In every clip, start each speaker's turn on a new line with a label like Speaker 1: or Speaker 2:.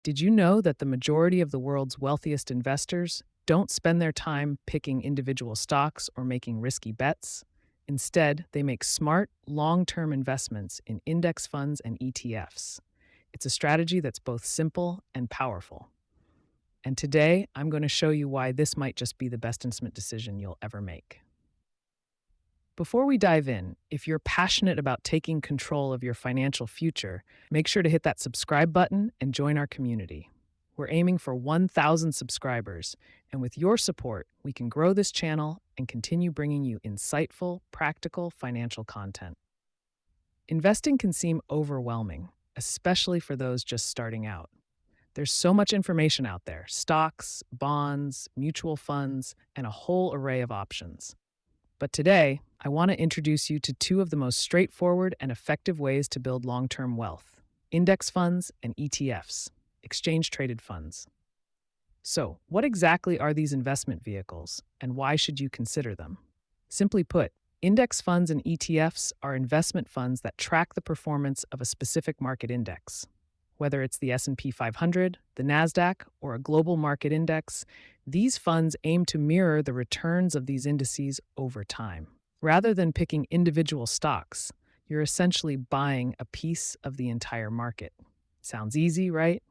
Speaker 1: Did you know that the majority of the world's wealthiest investors don't spend their time picking individual stocks or making risky bets? Instead, they make smart, long term investments in index funds and ETFs. It's a strategy that's both simple and powerful. And today, I'm going to show you why this might just be the best investment decision you'll ever make. Before we dive in, if you're passionate about taking control of your financial future, make sure to hit that subscribe button and join our community. We're aiming for 1,000 subscribers, and with your support, we can grow this channel and continue bringing you insightful, practical financial content. Investing can seem overwhelming, especially for those just starting out. There's so much information out there: stocks, bonds, mutual funds, and a whole array of options. But today, I want to introduce you to two of the most straightforward and effective ways to build long term wealth: index funds and ETFs, exchange traded funds. So, what exactly are these investment vehicles, and why should you consider them? Simply put, index funds and ETFs are investment funds that track the performance of a specific market index. Whether it's the S&P 500, the Nasdaq, or a global market index, these funds aim to mirror the returns of these indices over time. Rather than picking individual stocks, you're essentially buying a piece of the entire market. Sounds easy, right?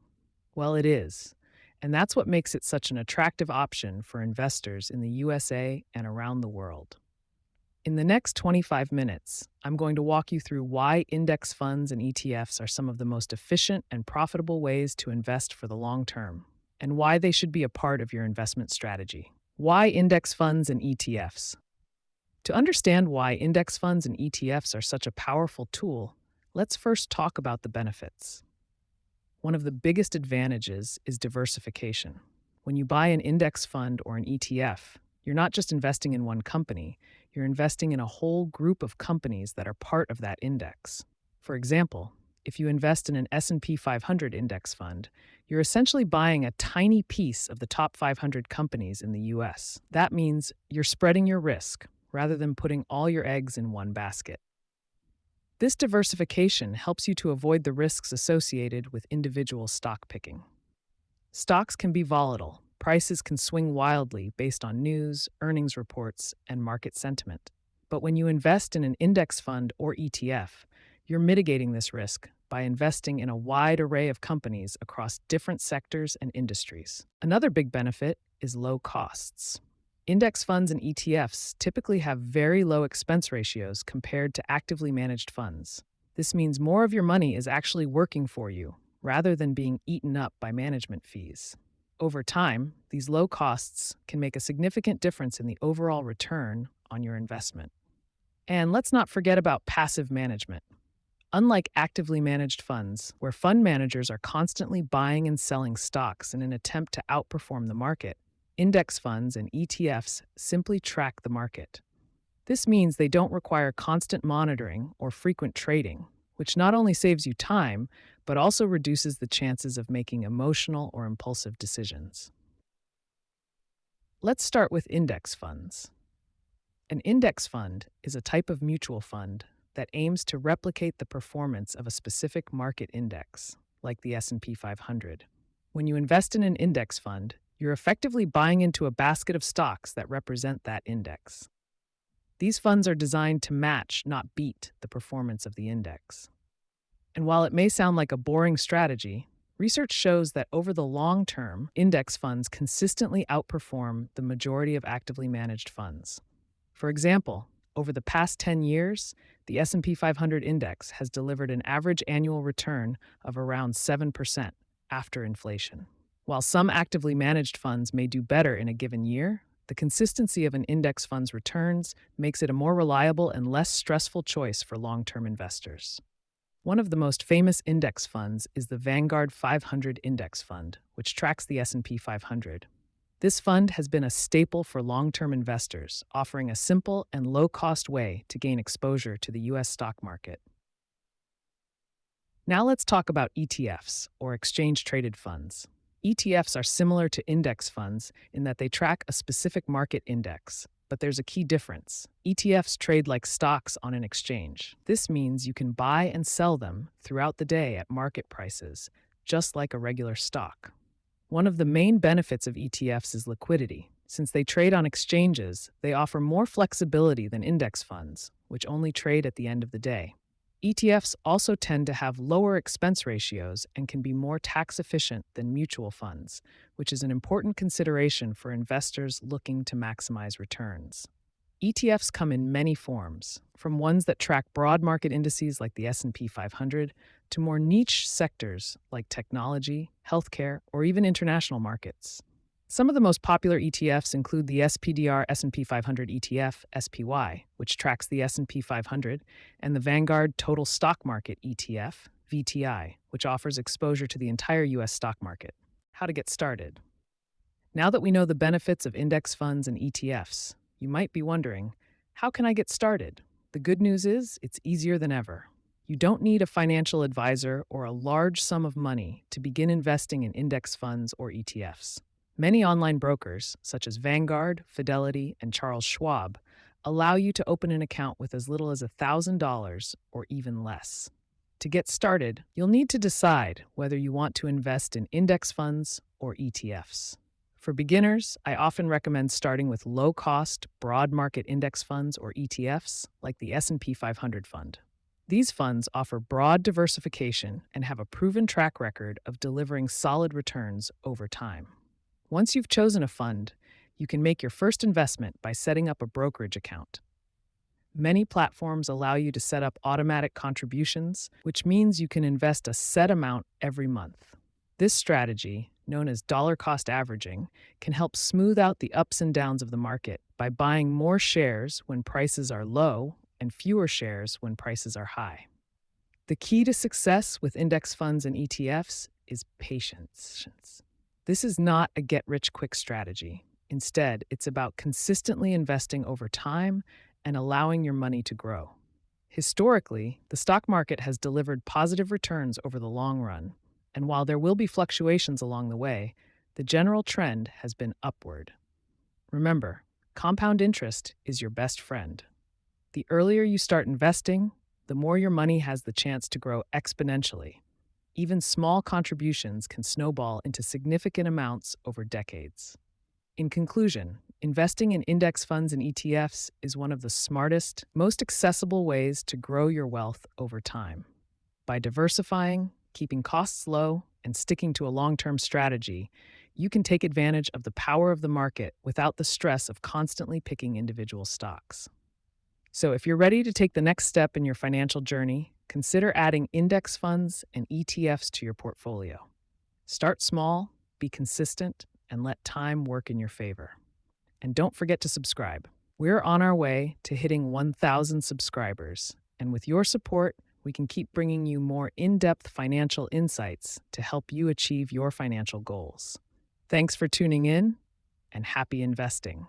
Speaker 1: Well, it is. And that's what makes it such an attractive option for investors in the USA and around the world. In the next 25 minutes, I'm going to walk you through why index funds and ETFs are some of the most efficient and profitable ways to invest for the long term, and why they should be a part of your investment strategy. Why index funds and ETFs? To understand why index funds and ETFs are such a powerful tool, let's first talk about the benefits. One of the biggest advantages is diversification. When you buy an index fund or an ETF, you're not just investing in one company, you're investing in a whole group of companies that are part of that index. For example, if you invest in an S&P 500 index fund, you're essentially buying a tiny piece of the top 500 companies in the US. That means you're spreading your risk rather than putting all your eggs in one basket. This diversification helps you to avoid the risks associated with individual stock picking. Stocks can be volatile. Prices can swing wildly based on news, earnings reports, and market sentiment. But when you invest in an index fund or ETF, you're mitigating this risk by investing in a wide array of companies across different sectors and industries. Another big benefit is low costs. Index funds and ETFs typically have very low expense ratios compared to actively managed funds. This means more of your money is actually working for you, rather than being eaten up by management fees. Over time, these low costs can make a significant difference in the overall return on your investment. And let's not forget about passive management. Unlike actively managed funds, where fund managers are constantly buying and selling stocks in an attempt to outperform the market, index funds and ETFs simply track the market. This means they don't require constant monitoring or frequent trading, which not only saves you time, but also reduces the chances of making emotional or impulsive decisions. Let's start with index funds. An index fund is a type of mutual fund that aims to replicate the performance of a specific market index, like the S&P 500. When you invest in an index fund, you're effectively buying into a basket of stocks that represent that index. These funds are designed to match, not beat, the performance of the index. And while it may sound like a boring strategy, research shows that over the long term, index funds consistently outperform the majority of actively managed funds. For example, over the past 10 years, the S&P 500 index has delivered an average annual return of around 7% after inflation. While some actively managed funds may do better in a given year, the consistency of an index fund's returns makes it a more reliable and less stressful choice for long-term investors. One of the most famous index funds is the Vanguard 500 Index Fund, which tracks the S&P 500. This fund has been a staple for long-term investors, offering a simple and low-cost way to gain exposure to the US stock market. Now let's talk about ETFs, or exchange-traded funds. ETFs are similar to index funds in that they track a specific market index. But there's a key difference. ETFs trade like stocks on an exchange. This means you can buy and sell them throughout the day at market prices, just like a regular stock. One of the main benefits of ETFs is liquidity. Since they trade on exchanges, they offer more flexibility than index funds, which only trade at the end of the day. ETFs also tend to have lower expense ratios and can be more tax efficient than mutual funds, which is an important consideration for investors looking to maximize returns. ETFs come in many forms, from ones that track broad market indices like the S&P 500 to more niche sectors like technology, healthcare, or even international markets. Some of the most popular ETFs include the SPDR S&P 500 ETF (SPY), which tracks the S&P 500, and the Vanguard Total Stock Market ETF (VTI), which offers exposure to the entire US stock market. How to get started? Now that we know the benefits of index funds and ETFs, you might be wondering, how can I get started? The good news is, it's easier than ever. You don't need a financial advisor or a large sum of money to begin investing in index funds or ETFs. Many online brokers, such as Vanguard, Fidelity, and Charles Schwab, allow you to open an account with as little as $1,000 or even less. To get started, you'll need to decide whether you want to invest in index funds or ETFs. For beginners, I often recommend starting with low-cost, broad market index funds or ETFs like the S&P 500 fund. These funds offer broad diversification and have a proven track record of delivering solid returns over time. Once you've chosen a fund, you can make your first investment by setting up a brokerage account. Many platforms allow you to set up automatic contributions, which means you can invest a set amount every month. This strategy, known as dollar cost averaging, can help smooth out the ups and downs of the market by buying more shares when prices are low and fewer shares when prices are high. The key to success with index funds and ETFs is patience. This is not a get-rich-quick strategy. Instead, it's about consistently investing over time and allowing your money to grow. Historically, the stock market has delivered positive returns over the long run, and while there will be fluctuations along the way, the general trend has been upward. Remember, compound interest is your best friend. The earlier you start investing, the more your money has the chance to grow exponentially. Even small contributions can snowball into significant amounts over decades. In conclusion, investing in index funds and ETFs is one of the smartest, most accessible ways to grow your wealth over time. By diversifying, keeping costs low, and sticking to a long-term strategy, you can take advantage of the power of the market without the stress of constantly picking individual stocks. So if you're ready to take the next step in your financial journey, consider adding index funds and ETFs to your portfolio. Start small, be consistent, and let time work in your favor. And don't forget to subscribe. We're on our way to hitting 1,000 subscribers, and with your support, we can keep bringing you more in-depth financial insights to help you achieve your financial goals. Thanks for tuning in, and happy investing.